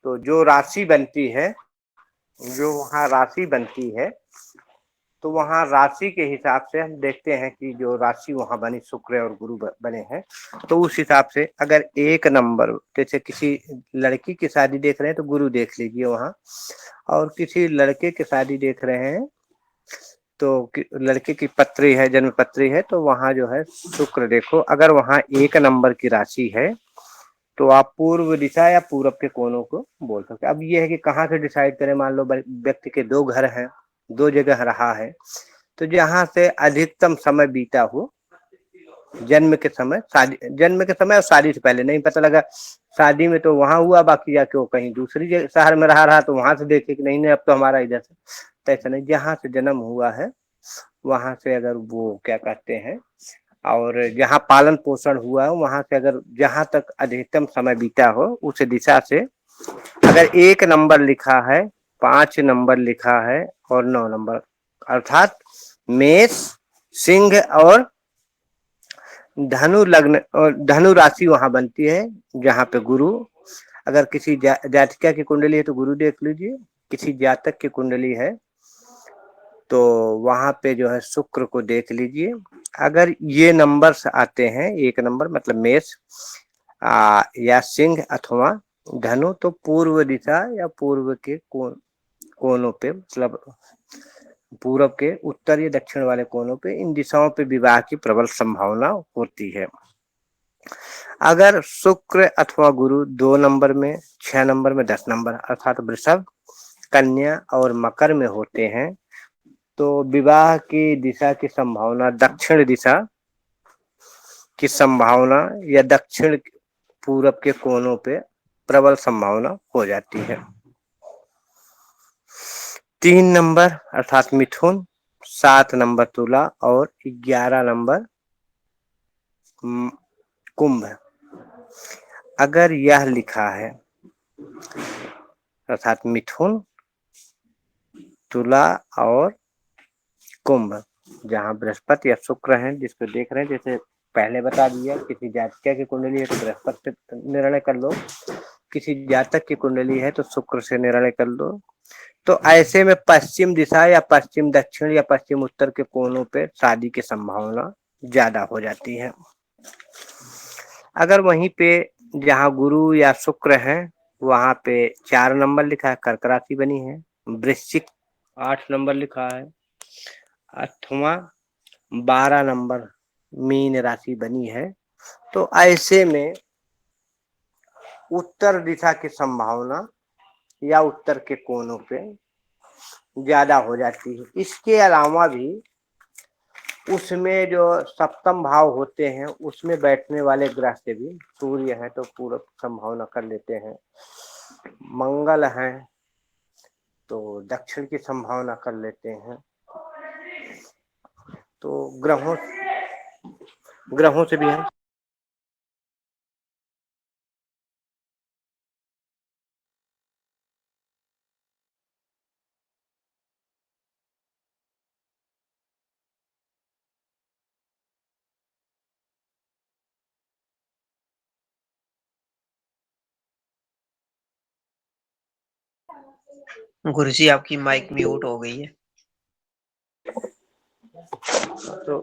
तो जो राशि बनती है, जो वहाँ राशि बनती है, तो वहाँ राशि के हिसाब से हम देखते हैं कि जो राशि वहाँ बनी शुक्र और गुरु बने हैं, तो उस हिसाब से अगर एक नंबर, जैसे किसी लड़की की शादी देख रहे हैं तो गुरु देख लीजिए वहाँ, और किसी लड़के की शादी देख रहे हैं तो लड़के की पत्री है, जन्म पत्री है, तो वहाँ जो है शुक्र देखो। अगर वहाँ एक नंबर की राशि है तो आप पूर्व दिशा या पूरब के कोनों को बोल सकते हैं। अब ये है कि कहाँ से डिसाइड करें, मान लो व्यक्ति के 2 घर हैं, 2 जगह रहा है, तो जहाँ से अधिकतम समय बीता हो, जन्म के समय, जन्म के समय और शादी से पहले नहीं पता लगा, शादी में तो वहां हुआ, बाकी जाके वो कहीं दूसरी शहर में रहा तो वहां से देखे कि नहीं नहीं अब तो हमारा इधर से, तो ऐसा नहीं, जहाँ से जन्म हुआ है वहां से अगर वो क्या कहते हैं, और जहाँ पालन पोषण हुआ है वहां से अगर जहां तक अधिकतम समय बीता हो उस दिशा से अगर 1 नंबर लिखा है, 5 नंबर लिखा है और 9 नंबर, अर्थात मेष, सिंह और धनु लग्न और धनु राशि वहां बनती है, जहाँ पे गुरु, अगर किसी जातिका की कुंडली है तो गुरु देख लीजिए, किसी जातक की कुंडली है तो वहां पे जो है शुक्र को देख लीजिए। अगर ये नंबर आते हैं, 1 नंबर मतलब मेष या सिंह अथवा धनु, तो पूर्व दिशा या पूर्व के कोनों पे, मतलब पूरब के उत्तर या दक्षिण वाले कोनों पे, इन दिशाओं पे विवाह की प्रबल संभावना होती है। अगर शुक्र अथवा गुरु 2 नंबर में, 6 नंबर में, 10 नंबर अर्थात वृषभ, कन्या और मकर में होते हैं तो विवाह की दिशा की संभावना, दक्षिण दिशा की संभावना या दक्षिण पूरब के कोनों पे प्रबल संभावना हो जाती है। 3 नंबर अर्थात मिथुन, 7 नंबर तुला और 11 नंबर कुंभ, अगर यह लिखा है अर्थात मिथुन, तुला और कुंभ, जहाँ बृहस्पति या शुक्र हैं, जिसको देख रहे हैं, जैसे पहले बता दिया, किसी जातक की कुंडली है तो बृहस्पति से निर्णय कर लो, किसी जातक की कुंडली है तो शुक्र से निर्णय कर लो। तो ऐसे में पश्चिम दिशा या पश्चिम दक्षिण या पश्चिम उत्तर के कोनों पे शादी की संभावना ज्यादा हो जाती है। अगर वहीं पे जहाँ गुरु या शुक्र है वहां पे 4 नंबर लिखा है, कर्क राशि बनी है, वृश्चिक 8 नंबर लिखा है अथवा 12 नंबर मीन राशि बनी है, तो ऐसे में उत्तर दिशा की संभावना या उत्तर के कोनों पे ज्यादा हो जाती है। इसके अलावा भी उसमें जो सप्तम भाव होते हैं उसमें बैठने वाले ग्रह से भी, सूर्य है तो पूरा संभावना कर लेते हैं, मंगल है तो दक्षिण की संभावना कर लेते हैं, तो ग्रहों से भी है। गुरुजी आपकी माइक म्यूट हो गई है। तो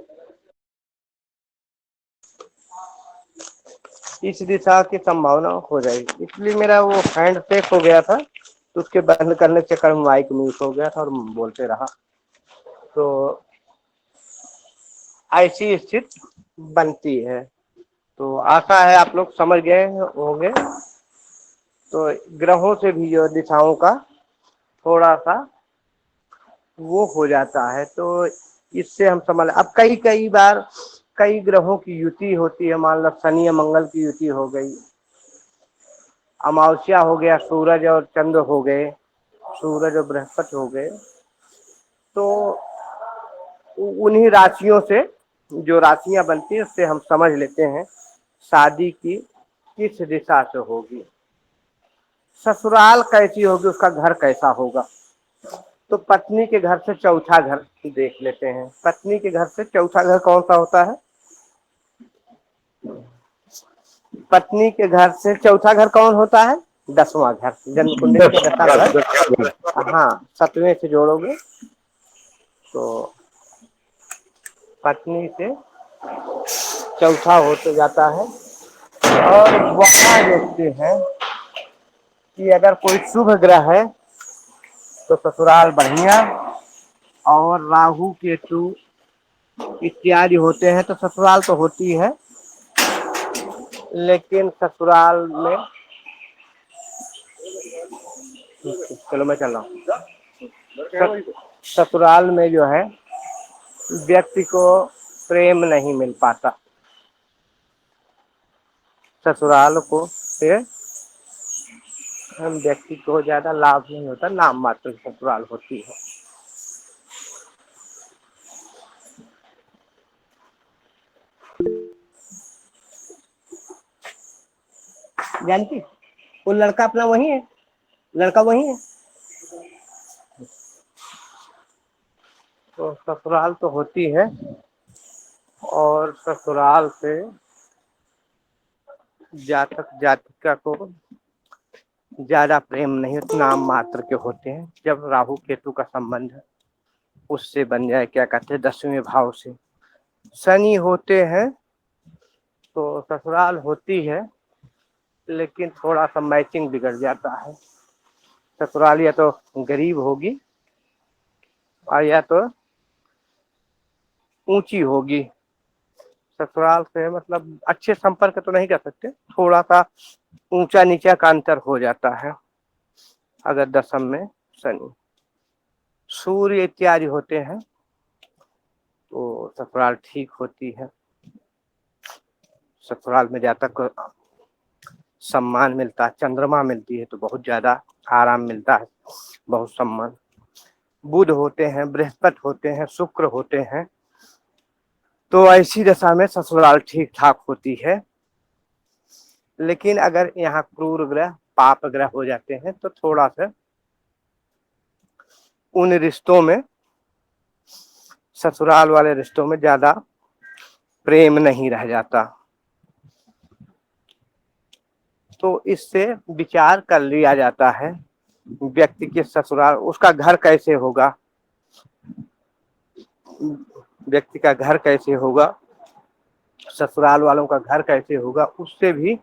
इस दिशा की संभावना हो जाएगी, इसलिए मेरा वो हैंड शेक हो गया था तो उसके बंद करने के चक्कर में माइक म्यूट हो गया था और बोलते रहा, तो ऐसी स्थिति बनती है। तो आशा है आप लोग समझ गए होंगे। तो ग्रहों से भी जो दिशाओं का थोड़ा सा वो हो जाता है, तो इससे हम समझ, अब कई बार कई ग्रहों की युति होती है, मान लो शनि या मंगल की युति हो गई, अमावस्या हो गया, सूरज और चंद्र हो गए, सूरज और बृहस्पति हो गए, तो उन्हीं राशियों से जो राशियां बनती है उससे हम समझ लेते हैं शादी की किस दिशा से होगी, ससुराल कैसी होगी, उसका घर कैसा होगा। तो पत्नी के घर से चौथा घर देख लेते हैं। पत्नी के घर से चौथा घर कौन सा होता है? पत्नी के घर से चौथा घर कौन होता है? 10वां घर, जन्म कुंडली का 10वां घर। हाँ, 7वें से जोड़ोगे तो पत्नी से चौथा होते जाता है। और वहां देखते हैं कि अगर कोई शुभ ग्रह है तो ससुराल बढ़िया, और राहु केतु इत्यादि होते हैं तो ससुराल तो होती है, लेकिन ससुराल में, चलो मैं चल रहा हूँ, ससुराल में जो है व्यक्ति को प्रेम नहीं मिल पाता। ससुराल को से हम व्यक्ति को ज्यादा लाभ नहीं होता, नाम मात्र ससुराल होती है। जानती, वो लड़का अपना वही है, लड़का वही है। तो ससुराल तो होती है, और ससुराल से जातक जातिका को ज्यादा प्रेम नहीं, नाम मात्र के होते हैं। जब राहु केतु का संबंध उससे बन जाए, क्या कहते हैं 10वें भाव से शनि होते हैं, तो ससुराल होती है लेकिन थोड़ा सा मैचिंग बिगड़ जाता है। ससुराल या तो गरीब होगी और या तो ऊंची होगी। ससुराल से मतलब अच्छे संपर्क तो नहीं कर सकते, थोड़ा सा ऊंचा नीचा का अंतर हो जाता है अगर 10वीं में शनि। सूर्य इत्यादि होते हैं तो ससुराल ठीक होती है। ससुराल में जातक को सम्मान मिलता है, चंद्रमा मिलती है तो बहुत ज्यादा आराम मिलता है, बहुत सम्मान। बुध होते हैं, बृहस्पति होते हैं, शुक्र होते हैं, तो ऐसी दशा में ससुराल ठीक ठाक होती है। लेकिन अगर यहाँ क्रूर ग्रह पाप ग्रह हो जाते हैं तो थोड़ा सा उन रिश्तों में, ससुराल वाले रिश्तों में ज्यादा प्रेम नहीं रह जाता। तो इससे विचार कर लिया जाता है व्यक्ति के ससुराल, उसका घर कैसे होगा, व्यक्ति का घर कैसे होगा, ससुराल वालों का घर कैसे होगा, उससे भी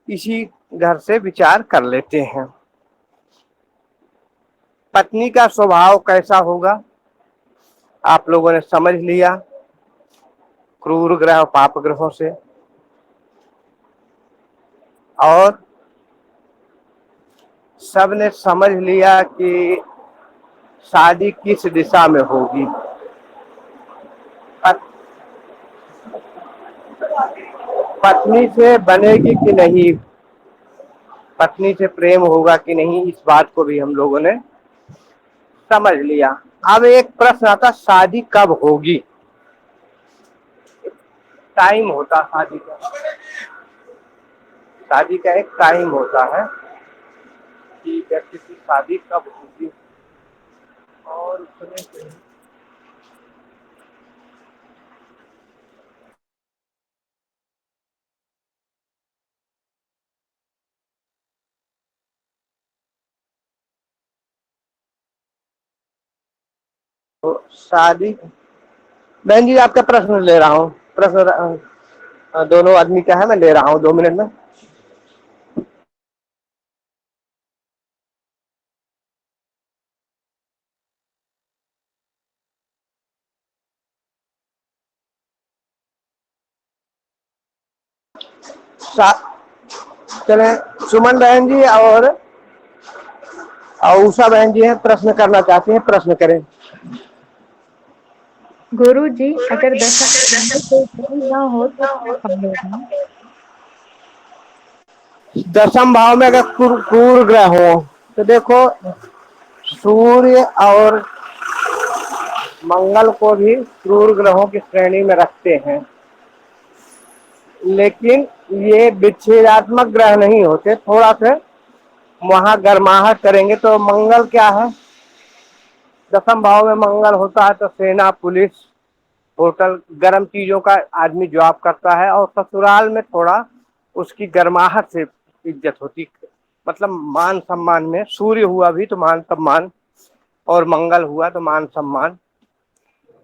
इसी घर से विचार कर लेते हैं। पत्नी का स्वभाव कैसा होगा आप लोगों ने समझ लिया क्रूर ग्रह और पाप ग्रहों से। और सबने समझ लिया कि शादी किस दिशा में होगी। पत्नी से बनेगी कि नहीं, पत्नी से प्रेम होगा कि नहीं, इस बात को भी हम लोगों ने समझ लिया। अब एक प्रश्न आता, शादी कब होगी। टाइम होता शादी का, शादी का एक टाइम होता है कि व्यक्ति की शादी कब होगी। और तो शादी, बहन जी आपका प्रश्न ले रहा हूँ, प्रश्न दोनों आदमी का है, मैं ले रहा हूँ 2 मिनट में। चले, सुमन बहन जी और उषा बहन जी हैं, प्रश्न करना चाहती हैं, प्रश्न करें। गुरु जी, अगर दशा कोई फल ना हो तो क्या फल होगा। 10वें भाव में अगर क्रूर ग्रह हो तो देखो, सूर्य और मंगल को भी क्रूर ग्रहों की श्रेणी में रखते हैं, लेकिन ये विच्छेदात्मक ग्रह नहीं होते। थोड़ा सा वहां गर्माहट करेंगे तो मंगल क्या है, 10वें भाव में मंगल होता है तो सेना, पुलिस, होटल, गर्म चीजों का आदमी जॉब करता है, और ससुराल में थोड़ा उसकी गर्माहट से इज्जत होती, मतलब मान सम्मान में, सूर्य हुआ भी तो मान सम्मान, और मंगल हुआ तो मान सम्मान,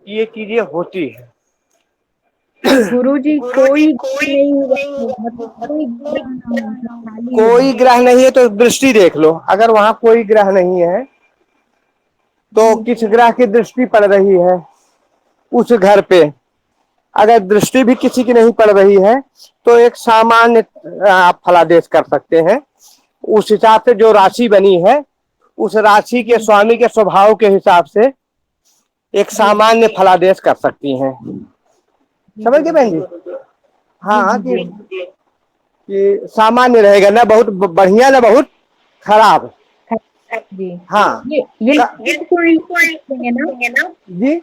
ये चीजें होती है। गुरुजी कोई नहीं हुआ, मतलब कोई ग्रह ना हो, सब खाली हो। कोई ग्रह नहीं है तो दृष्टि देख लो, अगर वहां कोई ग्रह नहीं है तो जी किस ग्रह की दृष्टि पड़ रही है उस घर पे। अगर दृष्टि भी किसी की नहीं पड़ रही है तो एक सामान्य आप फलादेश कर सकते हैं। उस हिसाब से जो राशि बनी है उस राशि के स्वामी के स्वभाव के हिसाब से एक जी सामान्य फलादेश कर सकती हैं। जी समझ गए बहन गुरुजी। जी? जी हाँ, जी जी। कि सामान्य रहेगा, ना बहुत बढ़िया ना बहुत खराब। जी हाँ। ये लड़की की कुंडली में देखेंगे ना? जी,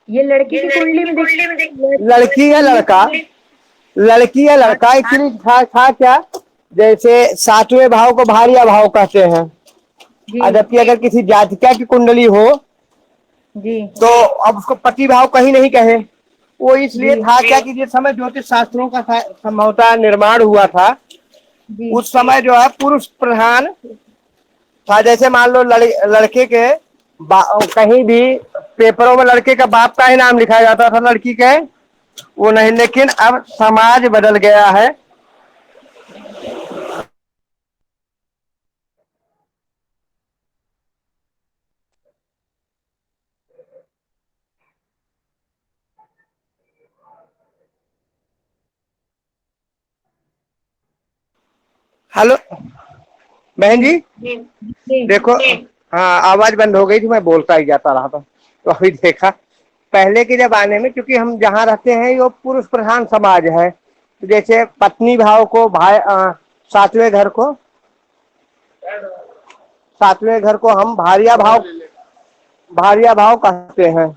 ये लड़की की कुंडली में देखेंगे, लड़की या कुंडली लड़का, लड़की या लड़का एक्चुअली था क्या, जैसे सातवें भाव को भार्या भाव कहते हैं। जी जबकि अगर किसी जातिका की कुंडली हो जी तो अब उसको पति भाव कहीं नहीं कहे। वो इसलिए जी था क्या कि जिस समय ज्योतिष शास्त्रों का संभवतः निर्माण हुआ था जी उस समय जो है पुरुष प्रधान था। जैसे मान लो लड़के के कहीं भी पेपरों में लड़के का बाप का ही नाम लिखा जाता था, लड़की के वो नहीं। लेकिन अब समाज बदल गया है। हेलो बहन जी, जी देखो, हाँ आवाज बंद हो गई थी, मैं बोलता ही जाता रहा था। तो अभी देखा, पहले के जमाने में क्योंकि हम जहाँ रहते हैं ये पुरुष प्रधान समाज है, तो जैसे पत्नी भाव को सातवें घर को सातवें घर को हम भार्या भाव कहते हैं।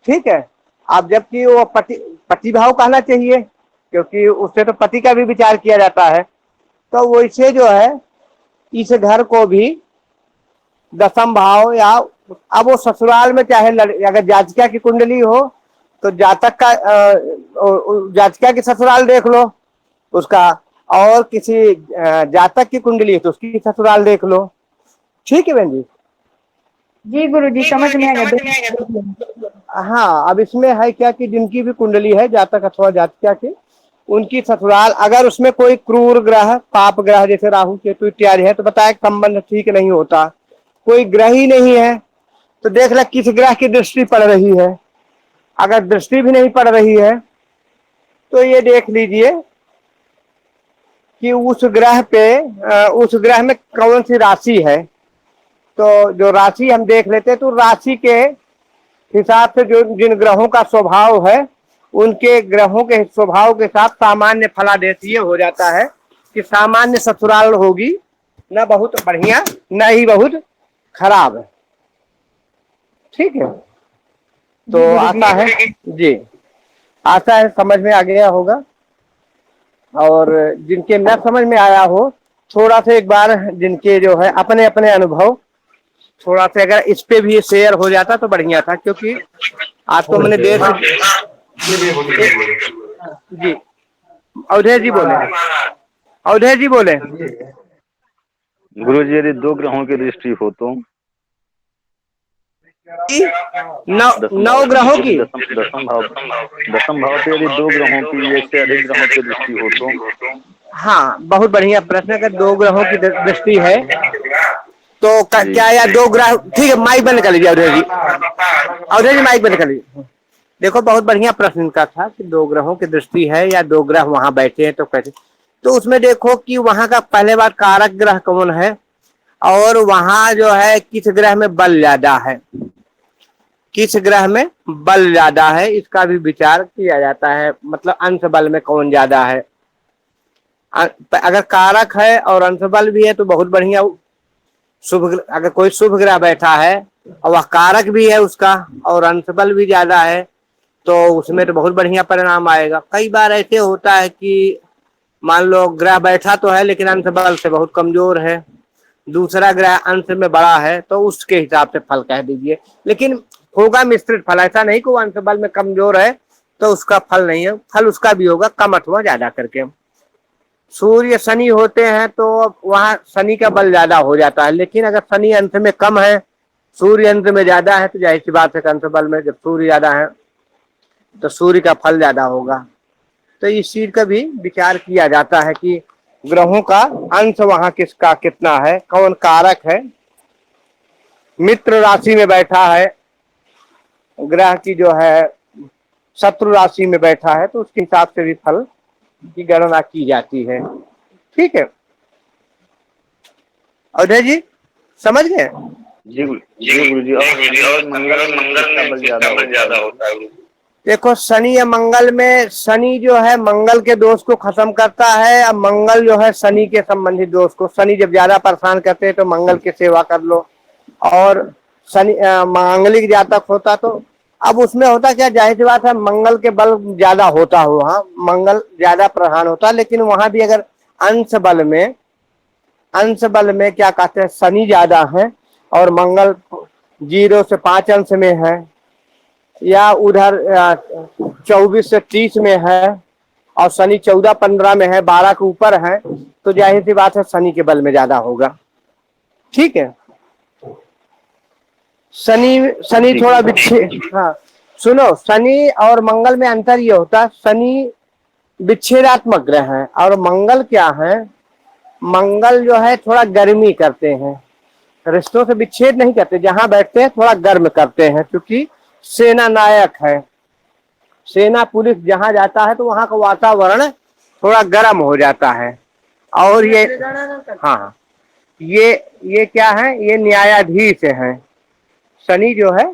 ठीक है। अब जबकि वो पति भाव कहना चाहिए क्योंकि उससे तो पति का भी विचार किया जाता है। तो वैसे जो है इस घर को भी दसम भाव, या अब वो ससुराल में चाहे अगर जातिका की कुंडली हो तो जातिका की ससुराल देख लो उसका, और किसी जातक की कुंडली है तो उसकी ससुराल देख लो। ठीक है बहन जी? जी गुरुजी, समझ में आ गया, देख लेंगे। हाँ, अब इसमें है क्या कि जिनकी भी कुंडली है जातक अथवा जातिका की, उनकी ससुराल अगर उसमें कोई क्रूर ग्रह, पाप ग्रह जैसे राहु केतु इत्यादि है तो बताया संबंध ठीक नहीं होता। कोई ग्रह ही नहीं है तो देख ले किस ग्रह की दृष्टि पड़ रही है। अगर दृष्टि भी नहीं पड़ रही है तो ये देख लीजिए कि उस ग्रह में कौन सी राशि है। तो जो राशि हम देख लेते हैं तो राशि के हिसाब से जो जिन ग्रहों का स्वभाव है उनके ग्रहों के स्वभाव के साथ सामान्य फलादेश ये हो जाता है कि सामान्य ससुराल होगी, न बहुत बढ़िया न ही बहुत खराब है। ठीक है। तो जी आशा गुरुजी। है जी, आशा है समझ में आ गया होगा। और जिनके न समझ में आया हो थोड़ा सा एक बार जिनके जो है अपने अपने अनुभव थोड़ा सा अगर इस पे भी शेयर हो जाता तो बढ़िया था, क्योंकि आज तो मैंने देर से जी। अवधेश जी बोले, अवधेश जी बोले। गुरु जी यदि दो ग्रहों की दृष्टि हो तो नौ ग्रहों की, दसम भाव पे यदि दो ग्रहों की एक से अधिक ग्रहों की दृष्टि हो तो? हाँ बहुत बढ़िया प्रश्न। अगर दो ग्रहों की दृष्टि है तो क्या या दो ग्रह, ठीक है माइक बंद कर लीजिए अवधेश जी, अवधेश जी माइक बंद कर लीजिए। देखो बहुत बढ़िया प्रश्न इनका था कि दो ग्रहों की दृष्टि है या दो ग्रह वहां बैठे हैं तो कैसे। तो उसमें देखो कि वहां का पहले बार कारक ग्रह कौन है और वहां जो है किस ग्रह में बल ज्यादा है, किस ग्रह में बल ज्यादा है इसका भी विचार किया जाता है। मतलब अंश बल में कौन ज्यादा है। अगर कारक है और अंश बल भी है तो बहुत बढ़िया शुभ। अगर कोई शुभ ग्रह बैठा है और वह कारक भी है उसका और अंश बल भी ज्यादा है तो उसमें तो बहुत बढ़िया परिणाम आएगा। कई बार ऐसे होता है कि मान लो ग्रह बैठा तो है लेकिन अंश बल से बहुत कमजोर है, दूसरा ग्रह अंश में बड़ा है तो उसके हिसाब से फल कह दीजिए। लेकिन होगा मिश्रित फल, ऐसा नहीं कि वो अंश बल में कमजोर है तो उसका फल नहीं है, फल उसका भी होगा कम अथवा ज्यादा करके। सूर्य शनि होते हैं तो वहां शनि का बल ज्यादा हो जाता है। लेकिन अगर शनि अंश में कम है, सूर्य अंश में ज्यादा है, तो जाहिर सी बात है कि अंश बल में जब सूर्य ज्यादा है तो सूर्य का फल ज्यादा होगा। तो इस चीज का भी विचार किया जाता है कि ग्रहों का अंश वहां किसका कितना है, कौन कारक है। मित्र राशि में बैठा है ग्रह की जो है, शत्रु राशि में बैठा है, तो उसके हिसाब से भी फल की गणना की जाती है। ठीक है अजय जी, समझ गए? जी गुरु जी। और मंगल में किसका बल ज्यादा होता है? देखो शनि या मंगल में, शनि जो है मंगल के दोष को खत्म करता है, अब मंगल जो है शनि के संबंधित दोष को, शनि जब ज्यादा परेशान करते हैं तो मंगल की सेवा कर लो। और शनि मांगलिक जातक होता तो अब उसमें होता क्या, जाहिर सी बात है मंगल के बल ज्यादा होता हो, हाँ मंगल ज्यादा प्रधान होता, लेकिन वहां भी अगर अंश बल में क्या कहते हैं शनि ज्यादा है और मंगल 0 से 5 अंश में है, या उधर 24 से 30 में है और शनि 14-15 में है, 12 के ऊपर है, तो जाहिर सी बात है शनि के बल में ज्यादा होगा। ठीक है, शनि थोड़ा विच्छेद, हाँ सुनो, शनि और मंगल में अंतर ये होता, शनि विच्छेदात्मक ग्रह है और मंगल क्या है, मंगल जो है थोड़ा गर्मी करते हैं, रिश्तों से विच्छेद नहीं करते, जहां बैठते हैं थोड़ा गर्म करते हैं, क्योंकि सेना नायक है। सेना पुलिस जहां जाता है तो वहां का वातावरण थोड़ा गर्म हो जाता है। और ये हाँ ये क्या है, ये न्यायाधीश है, शनि जो है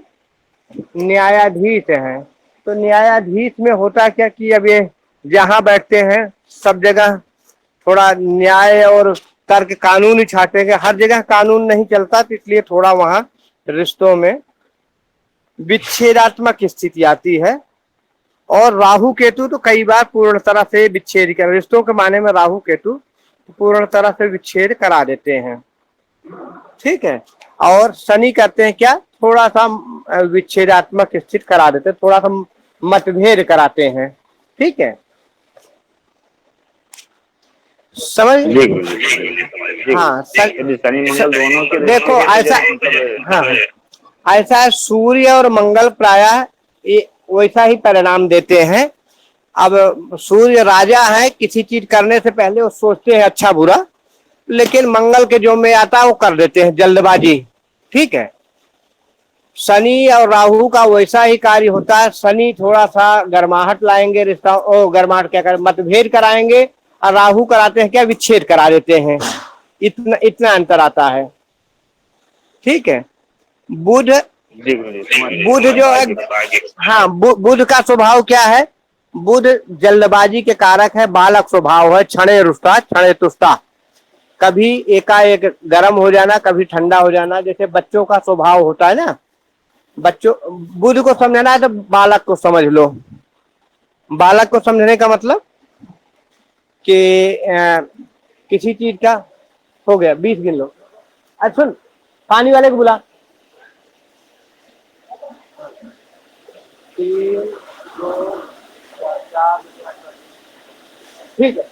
न्यायाधीश है। तो न्यायाधीश में होता क्या कि अब ये जहां बैठते हैं सब जगह थोड़ा न्याय और तर्क कानून ही छाटेंगे, हर जगह कानून नहीं चलता, तो इसलिए थोड़ा वहां रिश्तों में विच्छेदात्मक स्थिति आती है। और राहु केतु तो कई बार पूर्ण तरह से विच्छेद कर, रिश्तों के माने में राहु केतु पूर्ण तरह से विच्छेद करा देते हैं। ठीक है, और शनि करते हैं क्या, थोड़ा सा विच्छेदात्मक स्थिति करा देते हैं, थोड़ा सा मतभेद कराते हैं। ठीक है, समझ? हाँ शनि मंगल दोनों के देखो ऐसा, हाँ ऐसा है, सूर्य और मंगल प्रायः ये वैसा ही परिणाम देते हैं। अब सूर्य राजा है, किसी चीज करने से पहले वो सोचते हैं अच्छा बुरा, लेकिन मंगल के जो में आता है वो कर देते हैं, जल्दबाजी। ठीक है, शनि और राहु का वैसा ही कार्य होता है, शनि थोड़ा सा गर्माहट लाएंगे, रिश्ता ओ गर्माहट क्या कर, मतभेद कराएंगे, और राहु कराते हैं क्या, विच्छेद करा देते हैं। इतना अंतर आता है। ठीक है, बुध जो है, हाँ बुध का स्वभाव क्या है, बुध जल्दबाजी के कारक है, बालक स्वभाव है, क्षणे रुष्टा क्षणे तुष्टा, कभी एकाएक गर्म हो जाना, कभी ठंडा हो जाना, जैसे बच्चों का स्वभाव होता है ना। बच्चों, बुध को समझना है तो बालक को समझ लो। बालक को समझने का मतलब कि किसी चीज का हो गया, 20 गिन लो। अच्छा सुन, पानी वाले को बुला। 3 2 4 ठीक है।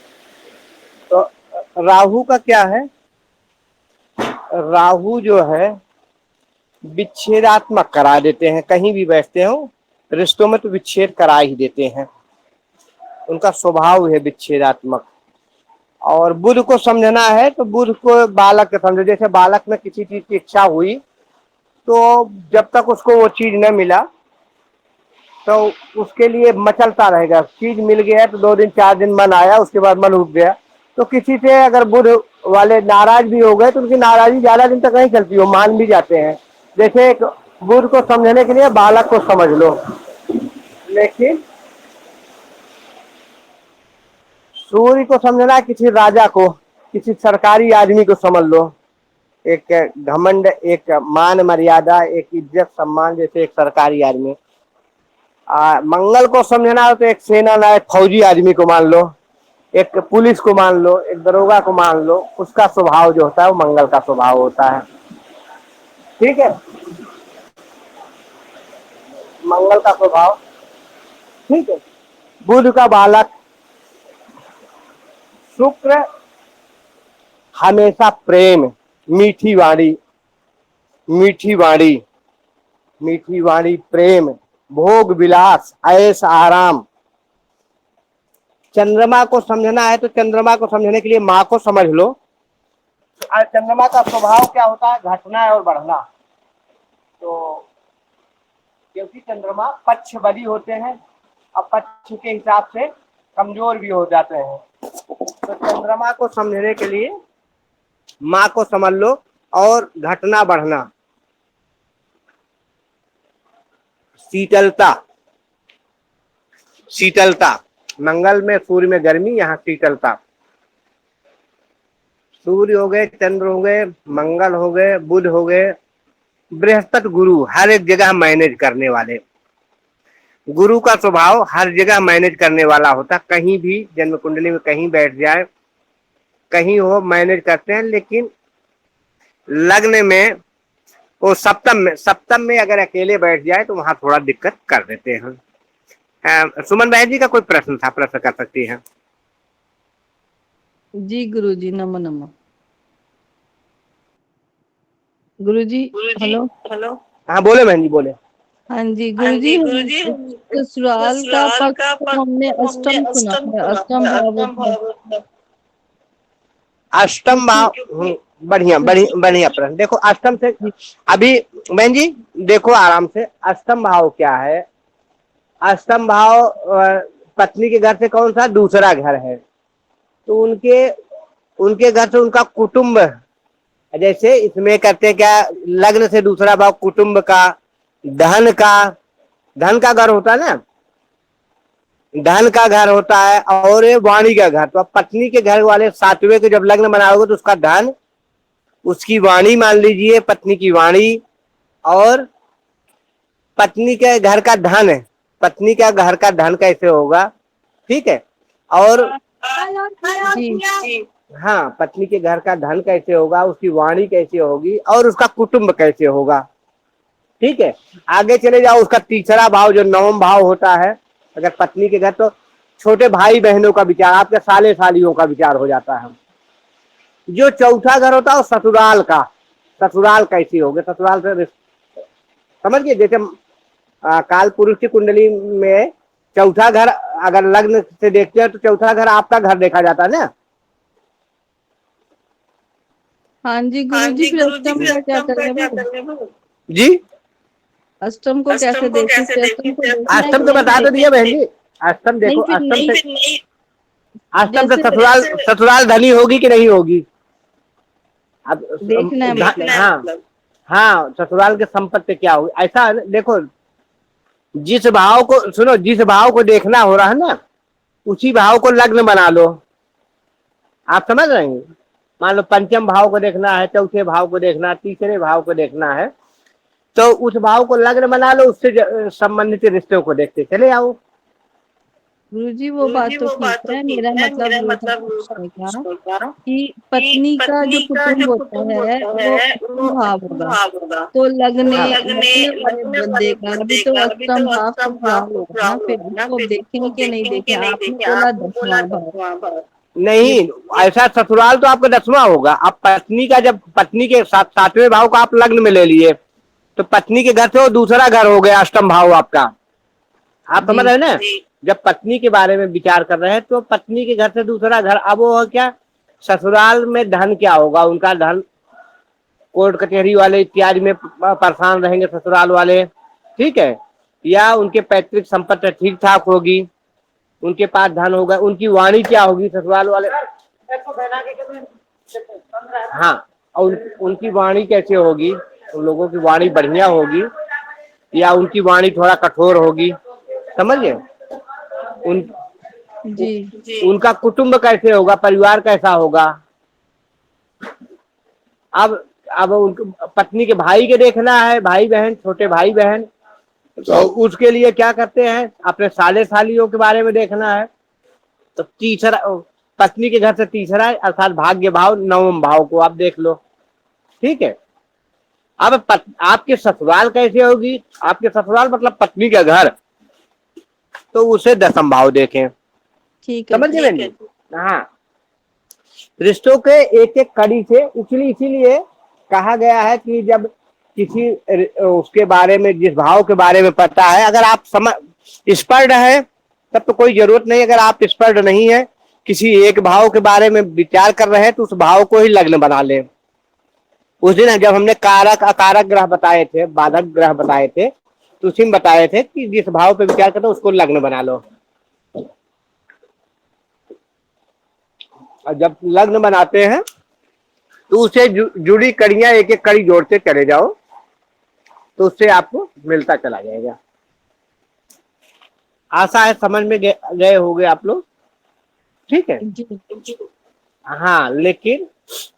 तो राहु का क्या है, राहु जो है विच्छेदात्मक करा देते हैं, कहीं भी बैठते हो रिश्तों में तो विच्छेद करा ही देते हैं, उनका स्वभाव है विच्छेदात्मक। और बुध को समझना है तो बुध को बालक समझो, जैसे बालक में किसी चीज की इच्छा हुई तो जब तक उसको वो चीज न मिला तो उसके लिए मचलता रहेगा, चीज मिल गया तो 2 दिन 4 दिन मन आया, उसके बाद मन उठ गया। तो किसी से अगर बुध वाले नाराज भी हो गए तो उनकी नाराजगी ज्यादा दिन तक नहीं चलती, वो मान भी जाते हैं। जैसे एक बुध को समझने के लिए बालक को समझ लो, लेकिन सूर्य को समझना किसी राजा को, किसी सरकारी आदमी को समझ लो, एक घमंड, एक मान मर्यादा, एक इज्जत सम्मान, जैसे एक सरकारी आदमी। मंगल को समझना हो तो एक सेना नायक फौजी आदमी को मान लो, एक पुलिस को मान लो, एक दरोगा को मान लो, उसका स्वभाव जो होता है वो मंगल का स्वभाव होता है। ठीक है, मंगल का स्वभाव। ठीक है, बुध का बालक, शुक्र हमेशा प्रेम, मीठी वाणी, मीठी वाणी, मीठी वाणी, प्रेम, भोग विलास, ऐश आराम। चंद्रमा को समझना है तो चंद्रमा को समझने के लिए माँ को समझ लो। चंद्रमा का स्वभाव क्या होता है? घटना और बढ़ना। तो क्योंकि चंद्रमा पक्ष बली होते हैं और पक्ष के हिसाब से कमजोर भी हो जाते हैं, तो चंद्रमा को समझने के लिए माँ को समझ लो। और घटना बढ़ना, शीतलता, शीतलता, मंगल में सूर्य में गर्मी, यहाँ शीतलता। सूर्य हो गए, चंद्र हो गए, मंगल हो गए, बुध हो गए, बृहस्पति गुरु हर एक जगह मैनेज करने वाले। गुरु का स्वभाव हर जगह मैनेज करने वाला होता, कहीं भी जन्म कुंडली में कहीं बैठ जाए, कहीं हो मैनेज करते हैं। लेकिन लग्न में वो सप्तम में अगर अकेले बैठ जाए तो वहां थोड़ा दिक्कत कर देते हैं। सुमन बहन जी का कोई प्रश्न था, प्रश्न कर सकती हैं। जी गुरुजी, नमो नमो। गुरुजी हेलो। हाँ बोले बहन जी, बोले। हाँ जी गुरुजी, ससुराल का पक्ष तो हमने अष्टम सुना है, अष्टम भाव। अष्टम भाव, बढ़िया बढ़िया बढ़िया प्रश्न। देखो अष्टम से अभी बहन जी देखो आराम से, अष्टम भाव क्या है? अष्टम भाव पत्नी के घर से कौन सा? दूसरा घर है। तो उनके घर से उनका कुटुंब, जैसे इसमें करते क्या, लग्न से दूसरा भाव कुटुंब का, धन का घर होता है ना, धन का घर होता है और वाणी का घर। तो अब पत्नी के घर वाले 7वें के जब लग्न बनाओगे तो उसका धन, उसकी वाणी मान लीजिए, पत्नी की वाणी, और पत्नी के घर का धन है। पत्नी का घर का धन कैसे होगा? ठीक है। और हाँ, पत्नी के घर का धन कैसे होगा, उसकी वाणी कैसे होगी, और उसका कुटुंब कैसे होगा। ठीक है। आगे चले जाओ, उसका तीसरा भाव जो नवम भाव होता है, अगर पत्नी के घर, तो छोटे भाई बहनों का विचार, आपके साले सालियों का विचार हो जाता है। जो चौथा घर होता है वो ससुराल का। ससुराल कैसी होगी? ससुराल से समझ गए, जैसे काल पुरुष की कुंडली में चौथा घर अगर लग्न से देखते हैं तो चौथा घर आपका घर देखा जाता है ना। हाँ जी गुरुजी, फिर अष्टम का क्या करेंगे जी? अष्टम को कैसे देखें? अष्टम तो बता तो दिया बहन जी। अष्टम देखो, अष्टम से ससुराल धनी होगी कि नहीं होगी? अब देखना है। हाँ हाँ, ससुराल के संपत्ति क्या होगी, ऐसा देखो। जिस भाव को सुनो, जिस भाव को देखना हो रहा है ना, उसी भाव को लग्न बना लो। आप समझ रहे हैं? मान लो पंचम भाव को देखना है, चौथे भाव को देखना है, तीसरे भाव को देखना है, तो उस भाव को लग्न बना लो, उससे संबंधित रिश्तों को देखते चले आओ। गुरुजी वो बात तो ठीक है, मेरा मतलब कि पत्नी का जो कुटुंब होता है वो भाव होगा, तो लगने वाले बंदे का भी तो अष्टम भाव ससुराल होगा ना, फिर उसको देखेंगे कि नहीं देखें? आपने बोला 10वां भाव। नहीं, ऐसा ससुराल तो आपका 10वां होगा। अब पत्नी का, जब पत्नी के 7वें भाव को आप लग्न में ले लिए तो पत्नी के घर से वो दूसरा घर हो गया, अष्टम भाव आपका। आप समझ रहे हैं ना? जब पत्नी के बारे में विचार कर रहे हैं तो पत्नी के घर से दूसरा घर, अब वो क्या, ससुराल में धन क्या होगा? उनका धन कोर्ट कचहरी वाले इत्यादि में परेशान रहेंगे ससुराल वाले। ठीक है। या उनके पैतृक संपत्ति ठीक ठाक होगी, उनके पास धन होगा, उनकी वाणी क्या होगी ससुराल वाले। हाँ, और उनकी वाणी कैसे होगी? उन लोगों की वाणी बढ़िया होगी या उनकी वाणी थोड़ा कठोर होगी? समझ गए? उनका कुटुंब कैसे होगा, परिवार कैसा होगा? अब उनको पत्नी के भाई के देखना है, भाई बहन, छोटे भाई बहन, तो उसके लिए क्या करते हैं, अपने साले सालियों के बारे में देखना है। तो तीसरा, पत्नी के घर से तीसरा अर्थात भाग्य भाव, नवम भाव को आप देख लो। ठीक है। अब आपके ससुराल कैसे होगी? आपके ससुराल मतलब पत्नी का घर, तो उसे 10वां भाव देखें। ठीक है, समझ गए? हाँ, रिश्तों के एक एक कड़ी से, इसीलिए कहा गया है कि जब किसी उसके बारे में, जिस भाव के बारे में पता है, अगर आप स्पष्ट है तब तो कोई जरूरत नहीं। अगर आप स्पष्ट नहीं है, किसी एक भाव के बारे में विचार कर रहे हैं, तो उस भाव को ही लग्न बना ले। उस दिन जब हमने कारक अकारक ग्रह बताए थे, बाधक ग्रह बताए थे, तो उसी में बताए थे कि जिस भाव पे विचार करते हो उसको लग्न बना लो। और जब लग्न बनाते हैं तो उसे जुड़ी कड़ियां एक एक कड़ी जोड़ते चले जाओ, तो उससे आपको मिलता चला जाएगा। आशा है समझ में गए होंगे आप लोग, ठीक है। हाँ, लेकिन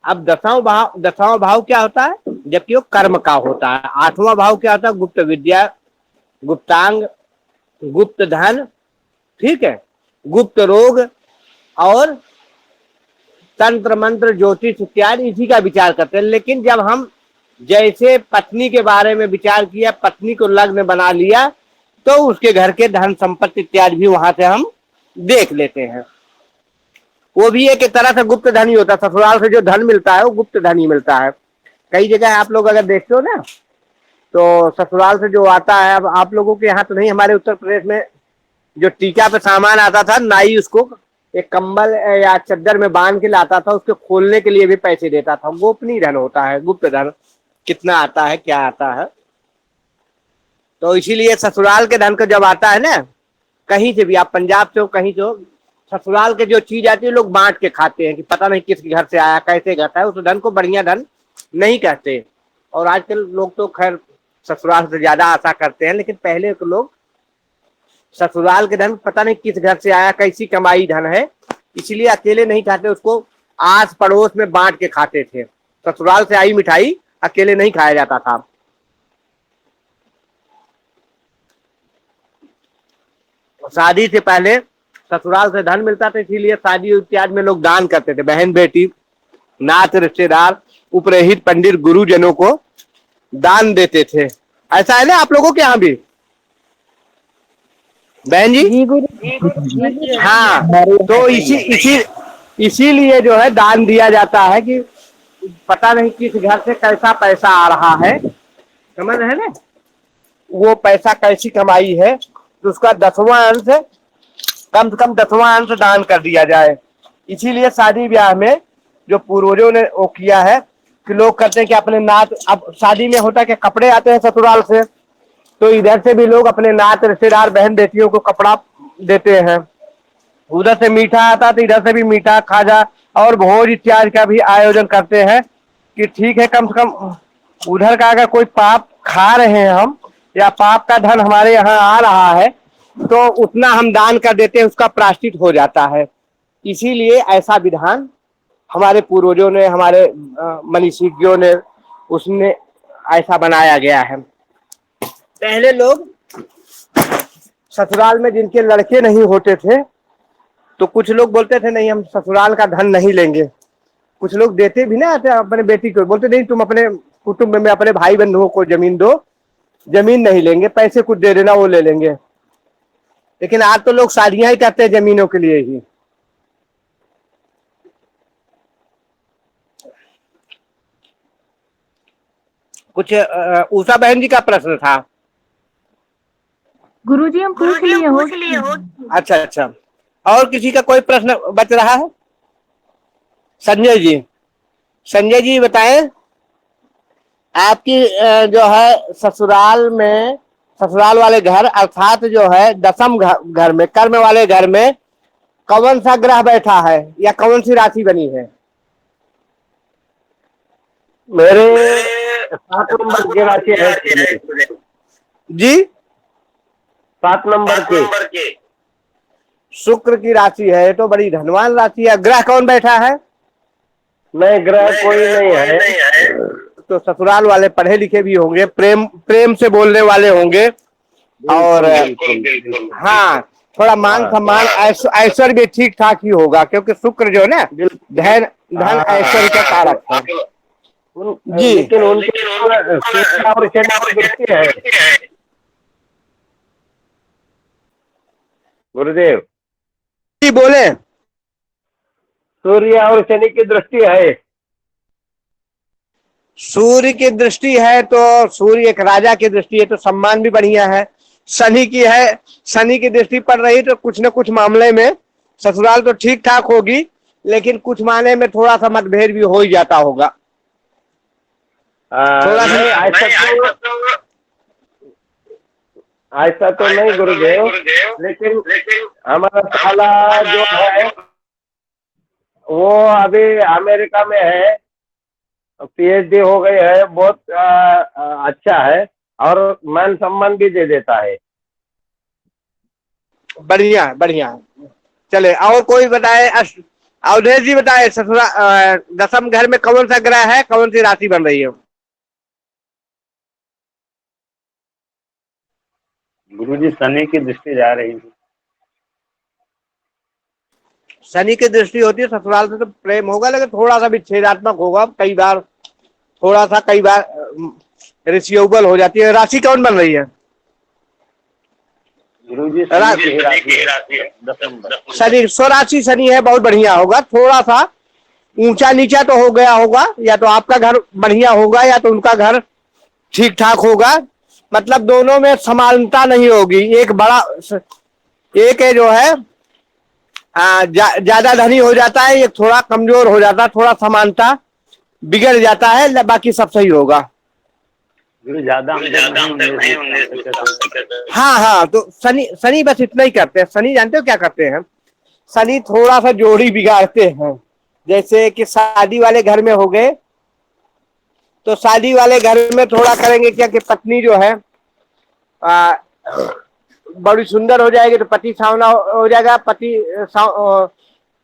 अब दसवां भाव क्या होता है, जबकि वो कर्म का होता है। आठवां भाव क्या होता है, गुप्त विद्या, गुप्तांग, गुप्त धन, ठीक है, गुप्त रोग और तंत्र मंत्र ज्योतिष इत्यादि, इसी का विचार करते हैं। लेकिन जब हम जैसे पत्नी के बारे में विचार किया, पत्नी को लग्न बना लिया, तो उसके घर के धन संपत्ति इत्यादि भी वहां से हम देख लेते हैं। वो भी एक तरह से गुप्त धन ही होता है। ससुराल से जो धन मिलता है वो गुप्त धन ही मिलता है। कई जगह आप लोग अगर देखते हो ना, तो ससुराल से जो आता है, अब आप लोगों के यहाँ तो नहीं, हमारे उत्तर प्रदेश में जो टीका पे सामान आता था, नाई उसको एक कंबल या चद्दर में बांध के लाता था, उसके खोलने के लिए भी पैसे देता था। गोपनीय धन होता है, गुप्त धन। कितना आता है, क्या आता है, तो इसीलिए ससुराल के धन को जब आता है ना, कहीं से भी, आप पंजाब से हो, कहीं से हो, ससुराल के जो चीज आती है लोग बांट के खाते हैं कि पता नहीं किस घर से आया, कैसे घर है। उस धन को बढ़िया धन नहीं कहते। और आजकल लोग तो खैर ससुराल से ज्यादा आशा करते हैं, लेकिन पहले के लोग ससुराल के धन पता नहीं किस घर से आया, कैसी कमाई धन है, इसलिए अकेले नहीं खाते, उसको आस पड़ोस में बांट के खाते थे। ससुराल से आई मिठाई अकेले नहीं खाया जाता था। शादी से पहले ससुराल से धन मिलता था, इसीलिए शादी इत्यादि में लोग दान करते थे। बहन बेटी, नात रिश्तेदार, उपरहित पंडित, गुरुजनों को दान देते थे। ऐसा है ना आप लोगों के यहाँ भी बहन जी? जी गुरु। हाँ, तो इसीलिए जो है दान दिया जाता है कि पता नहीं किस घर से कैसा पैसा आ रहा है, समझ रहे ना, वो पैसा कैसी कमाई है, तो उसका 10वां अंश, कम से कम 10वां अंश दान कर दिया जाए। इसीलिए शादी ब्याह में जो पूर्वजों ने वो किया है कि लोग करते हैं कि अपने नात, अब शादी में होता है कि कपड़े आते हैं ससुराल से, तो इधर से भी लोग अपने नात रिश्तेदार बहन बेटियों को कपड़ा देते हैं। उधर से मीठा आता तो इधर से भी मीठा, खाजा और भोज इत्यादि का भी आयोजन करते हैं कि ठीक है, कम से कम उधर का अगर कोई पाप खा रहे हैं हम, या पाप का धन हमारे यहाँ आ रहा है, तो उतना हम दान कर देते हैं, उसका प्रायश्चित हो जाता है। इसीलिए ऐसा विधान हमारे पूर्वजों ने, हमारे मनीषिज्ञों ने, उसने ऐसा बनाया गया है। पहले लोग ससुराल में जिनके लड़के नहीं होते थे, तो कुछ लोग बोलते थे नहीं हम ससुराल का धन नहीं लेंगे। कुछ लोग देते भी ना अपने बेटी को, बोलते नहीं तुम अपने कुटुंब में अपने भाई बंधुओं को जमीन दो, जमीन नहीं लेंगे, पैसे कुछ दे देना वो ले लेंगे। लेकिन आज तो लोग शादियां ही करते हैं जमीनों के लिए ही। कुछ उषा बहन जी का प्रश्न था। गुरुजी हम पूछ लिए हो। अच्छा अच्छा, और किसी का कोई प्रश्न बच रहा है? संजय जी बताएं, आपकी जो है ससुराल में, ससुराल वाले घर अर्थात जो है 10म घर में, कर्म वाले घर में कौन सा ग्रह बैठा है या कौन सी राशि बनी है? मेरे 7 नंबर की राशि है जी, 7 नंबर के शुक्र की राशि है, तो बड़ी धनवान राशि है। ग्रह कौन बैठा है? नहीं, ग्रह कोई नहीं है। तो ससुराल वाले पढ़े लिखे भी होंगे, प्रेम से बोलने वाले होंगे, और हाँ, थोड़ा मान सम्मान ऐश्वर्य भी ठीक ठाक ही होगा, क्योंकि शुक्र जो है ना धन ऐश्वर्य का कारक है जी। लेकिन उनके है गुरुदेव जी बोले। सूर्य और शनि की दृष्टि है। सूर्य की दृष्टि है तो सूर्य एक राजा की दृष्टि है तो सम्मान भी बढ़िया है। शनि की है, शनि की दृष्टि पड़ रही तो कुछ न कुछ मामले में ससुराल तो ठीक ठाक होगी, लेकिन कुछ मामले में थोड़ा सा मतभेद भी हो ही जाता होगा। थोड़ा सा ऐसा तो नहीं गुरुदेव, लेकिन हमारा साला जो है वो अभी अमेरिका में है, पीएचडी हो गई है, बहुत अच्छा है और मान सम्मान भी दे देता है। बढ़िया बढ़िया। चले और कोई बताए, अवधेश जी बताए, ससुराल दसम घर में कौन सा ग्रह है, कौन सी राशि बन रही है? गुरुजी शनि की दृष्टि जा रही है। शनि की दृष्टि होती है ससुराल से तो प्रेम होगा, लेकिन थोड़ा सा विच्छेदात्मक होगा कई बार, थोड़ा सा कई बार रिश्यूबल हो जाती है। राशि कौन बन रही है? गुरुजी शनि, स्वराशि शनि है, बहुत बढ़िया होगा। थोड़ा सा ऊंचा नीचा तो हो गया होगा, या तो आपका घर बढ़िया होगा या तो उनका घर ठीक ठाक होगा, मतलब दोनों में समानता नहीं होगी। एक बड़ा एक है जो है ज्यादा धनी हो जाता है, एक थोड़ा कमजोर हो जाता है, थोड़ा समानता बिगड़ जाता है, बाकी सब सही होगा। ज्यादा हाँ हाँ, तो शनि बस इतना ही करते हैं। शनि जानते हो क्या करते हैं? शनि थोड़ा सा जोड़ी बिगाड़ते हैं। जैसे कि शादी वाले घर में हो गए तो शादी वाले घर में थोड़ा करेंगे क्या कि पत्नी जो है बड़ी सुंदर हो जाएगी तो पति सांवला हो जाएगा,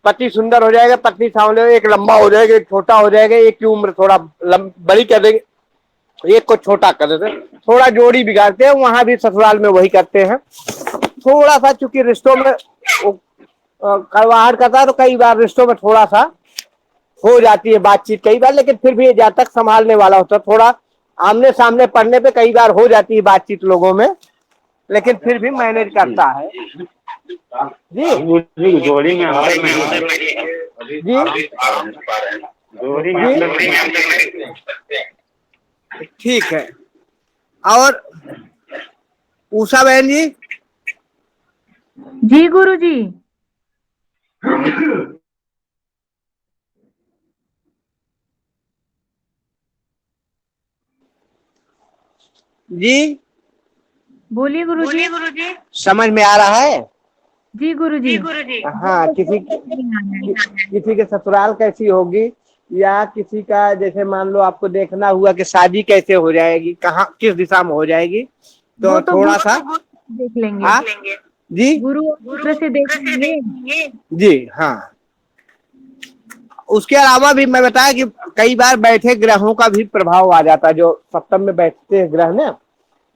पति सुंदर हो जाएगा, पत्नी सांवले, एक लंबा हो जाएगा, एक छोटा हो जाएगा, एक की उम्र थोड़ा बड़ी कर देंगे, एक को छोटा कर देते, थोड़ा जोड़ी बिगाड़ते हैं। वहां भी ससुराल में वही करते हैं। थोड़ा सा चूंकि रिश्तों में कड़वाहट करता है तो कई बार रिश्तों में थोड़ा सा हो जाती है बातचीत कई बार, लेकिन फिर भी जब तक संभालने वाला होता है, थोड़ा आमने सामने पढ़ने पे कई बार हो जाती है बातचीत लोगों में, लेकिन फिर भी मैनेज करता है। जी जोड़ी में जी ठीक है। और उषा बहन जी? जी गुरुजी। जी बोलिए गुरुजी। समझ में आ रहा है? जी गुरुजी। हाँ, किसी के ससुराल कैसी होगी, या किसी का जैसे मान लो आपको देखना हुआ कि शादी कैसे हो जाएगी, कहाँ किस दिशा में हो जाएगी, तो थोड़ा सा देख लेंगे। जी गुरु से देख लेंगे। जी हाँ। उसके अलावा भी मैं बताया कि कई बार बैठे ग्रहों का भी प्रभाव आ जाता है। जो सप्तम में बैठते हैं ग्रह ना,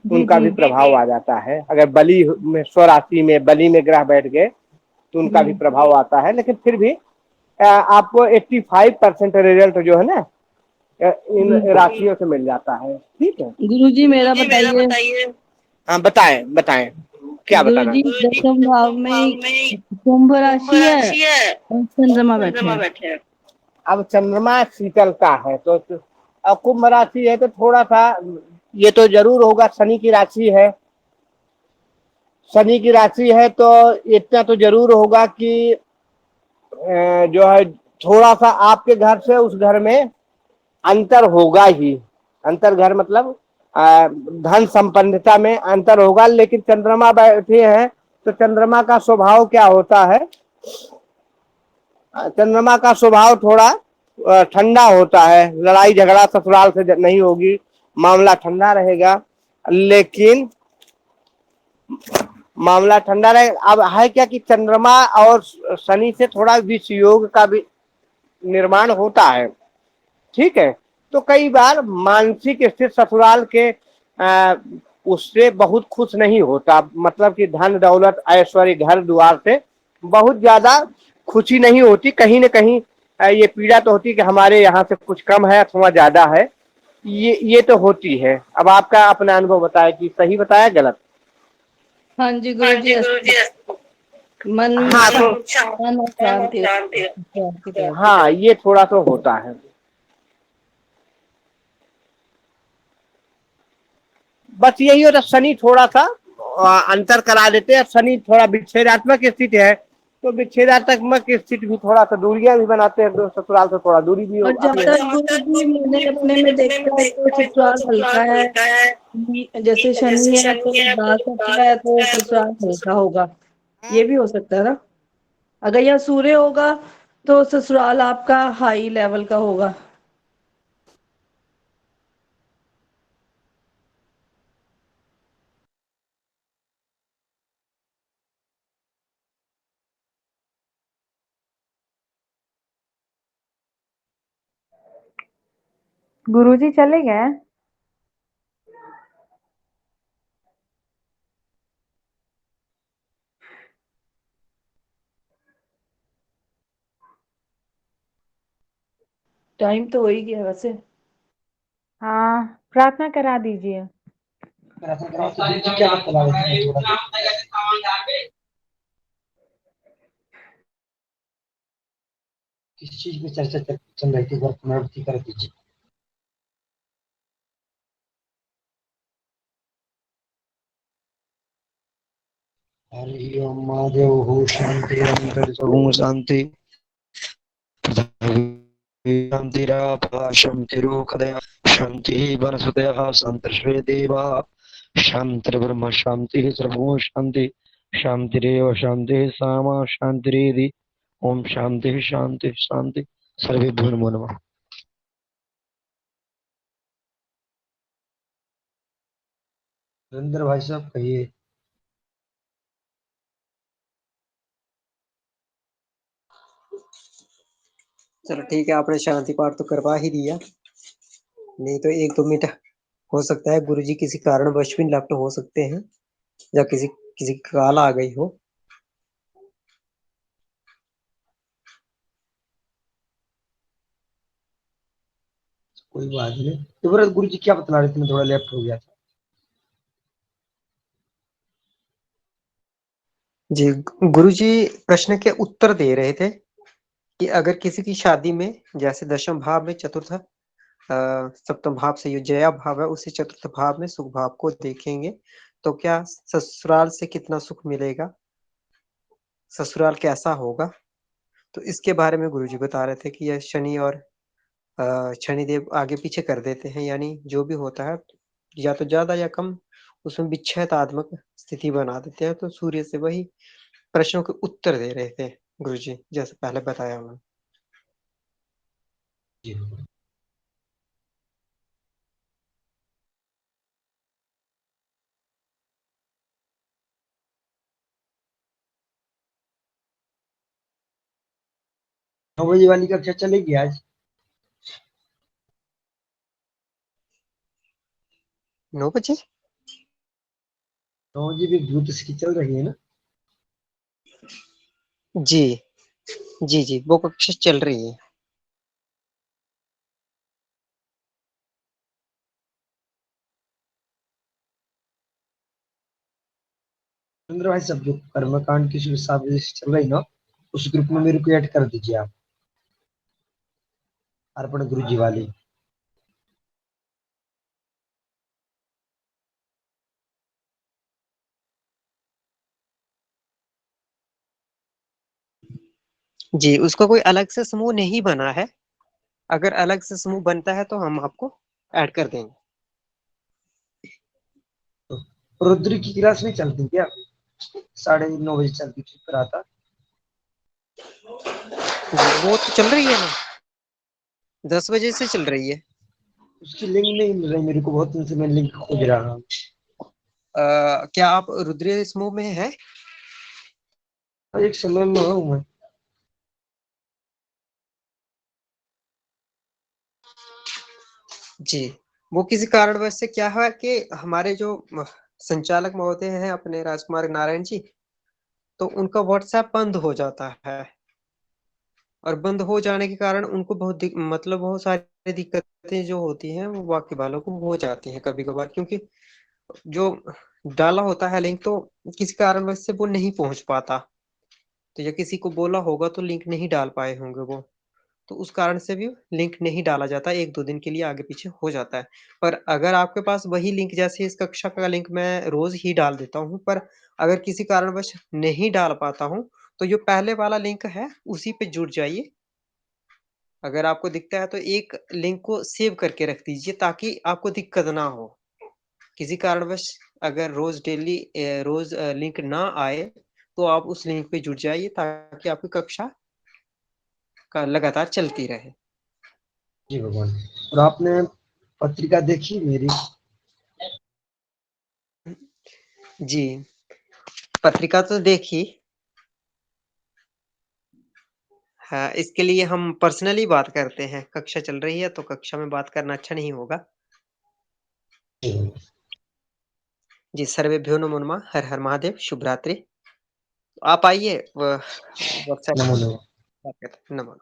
उनका भी प्रभाव आ जाता है। अगर बलि में, स्वराशि में बलि में ग्रह बैठ गए तो उनका भी प्रभाव आता है, लेकिन फिर भी आपको 85% रिजल्ट जो है ना इन राशियों से मिल जाता है। ठीक है गुरुजी, मेरा बताइए। हाँ बताएं क्या बताना? गुरुजी, दसम भाव में कुंभ राशि है और चंद्रमा बैठे हैं। अब चंद्रमा शीतलता है तो अब कुंभ राशि है तो थोड़ा सा ये तो जरूर होगा। शनि की राशि है, शनि की राशि है तो इतना तो जरूर होगा कि जो है थोड़ा सा आपके घर से उस घर में अंतर होगा ही। अंतर घर मतलब धन संपन्नता में अंतर होगा। लेकिन चंद्रमा बैठे हैं तो चंद्रमा का स्वभाव क्या होता है? चंद्रमा का स्वभाव थोड़ा ठंडा होता है। लड़ाई झगड़ा ससुराल से नहीं होगी, मामला ठंडा रहेगा। लेकिन मामला ठंडा रहे। अब है क्या कि चंद्रमा और शनि से थोड़ा विषयोग का भी निर्माण होता है। ठीक है, तो कई बार मानसिक स्थिति ससुराल के उससे बहुत खुश नहीं होता। मतलब कि धन दौलत ऐश्वर्य घर द्वार से बहुत ज्यादा खुशी नहीं होती। कहीं न कहीं ये पीड़ा तो होती कि हमारे यहाँ से कुछ कम है अथवा ज्यादा है, ये तो होती है। अब आपका अपना अनुभव बताया कि सही बताया गलत? हाँ जी गुरुजी। मन हाँ तो मन अशांति की तरफ। हाँ ये थोड़ा सा होता है। बस यही होता, शनि थोड़ा सा अंतर करा देते हैं। शनि थोड़ा विच्छेदात्मक स्थिति है, तो विच्छेदात्मक स्थिति भी थोड़ा सा दूरियां भी बनाते हैं, तो ससुराल से थोड़ा दूरी भी और जब आती है। तक गुरु जी मैंने अपने में देखा है तो ससुराल हल्का है, जैसे शनि है तो उदास होता है तो ससुराल हल्का होगा, ये भी हो सकता है ना। अगर यहाँ सूर्य होगा तो ससुराल आपका हाई लेवल का होगा। गुरुजी चले गए? टाइम तो हो ही गया वैसे। हाँ, प्रार्थना करा दीजिए। किस चीज पे चर्चा चल रही थी, एक बार पुनरावृत्ति कर दीजिए। हरि ओम महादेव हो शांति अंतर सगुण शांति शांतिराभाषं तिरोखदया शांति वनस्पतयः शांतिर्षे देवा शांतिर्ब्रह्म शांति सर्वो शांति शांतिरेव शांति सामा शांतिरेधि ओम शांति शांति शांति सर्वेभ्यो नमो नमः। नरेंद्र भाई साहब कहिए। चलो ठीक है, आपने शांति पाठ तो करवा ही दिया, नहीं तो 1-2 मिनट हो सकता है गुरुजी किसी कारणवश भी लेफ्ट हो सकते हैं, या किसी किसी की कॉल आ गई हो। कोई बात नहीं, तो गुरु जी क्या बता रहे थे, मैं थोड़ा लेफ्ट हो गया था। जी, गुरुजी प्रश्न के उत्तर दे रहे थे कि अगर किसी की शादी में जैसे दशम भाव में चतुर्थ सप्तम भाव से जो जया भाव है उसी चतुर्थ भाव में सुख भाव को देखेंगे तो क्या ससुराल से कितना सुख मिलेगा, ससुराल कैसा होगा। तो इसके बारे में गुरुजी बता रहे थे कि यह शनि और शनिदेव आगे पीछे कर देते हैं, यानी जो भी होता है या तो ज्यादा या कम उसमें विच्छेदात्मक स्थिति बना देते हैं। तो सूर्य से वही प्रश्नों के उत्तर दे रहे थे गुरुजी, जैसे पहले बताया उन्होंने। जी 9 बजे वाली कक्षा चलेगी आज? 9 बजे 9 बजे भी ब्लूटूथ की चल रही है ना? जी जी जी, वो कक्षा चल रही है। सुरेंद्र भाई सब जो कर्मकांड की 7 बजे से चल रही ना, उस ग्रुप में मेरे को ऐड कर दीजिए आप, अर्पण गुरु जी वाली। जी, उसका कोई अलग से समूह नहीं बना है, अगर अलग से समूह बनता है तो हम आपको ऐड कर देंगे। तो रुद्र की क्लास नहीं चलती क्या? 9:30 बजे चलती थी प्रातः। वो तो चल रही है ना, 10 बजे से चल रही है। उसकी लिंक नहीं मिल रही मेरे को, बहुत दिन से मैं लिंक खोज रहा हूँ। क्या आप रुद्र समूह में हैं? एक समय में हूँ मैं। जी, वो किसी कारणवश से क्या है कि हमारे जो संचालक महोदय हैं अपने राजकुमार नारायण जी, तो उनका व्हाट्सएप बंद हो जाता है, और बंद हो जाने के कारण उनको मतलब बहुत सारी दिक्कतें जो होती हैं वो बाकी वालों को हो जाती हैं कभी कभार, क्योंकि जो डाला होता है लिंक तो किसी कारणवश से वो नहीं पहुंच पाता। तो या किसी को बोला होगा तो लिंक नहीं डाल पाए होंगे वो, तो उस कारण से भी लिंक नहीं डाला जाता, 1-2 दिन के लिए आगे-पीछे हो जाता है। पर अगर आपके पास वही लिंक, जैसे इस कक्षा का लिंक मैं रोज़ ही डाल देता हूँ, पर अगर किसी कारणवश नहीं डाल पाता हूँ, तो जो पहले वाला लिंक है, उसी पे जुड़ जाइए। अगर आपको दिखता है तो एक लिंक को सेव करके रख दीजिए ताकि आपको दिक्कत ना हो। किसी कारणवश अगर रोज़ लिंक ना आए, तो आप उस लिंक पे जुड़ जाइए ताकि आपकी कक्षा का लगातार चलती रहे। जी भगवान। और आपने पत्रिका देखी मेरी? जी, पत्रिका तो देखी। हाँ, इसके लिए हम पर्सनली बात करते हैं। कक्षा चल रही है तो कक्षा में बात करना अच्छा नहीं होगा। जी, सर्वेभ्यो नमो नमः। हर हर महादेव। शुभ रात्रि। आप आइए व्हाट्सएप नमो पे नमः। बात करते हैं। नमो।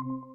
है।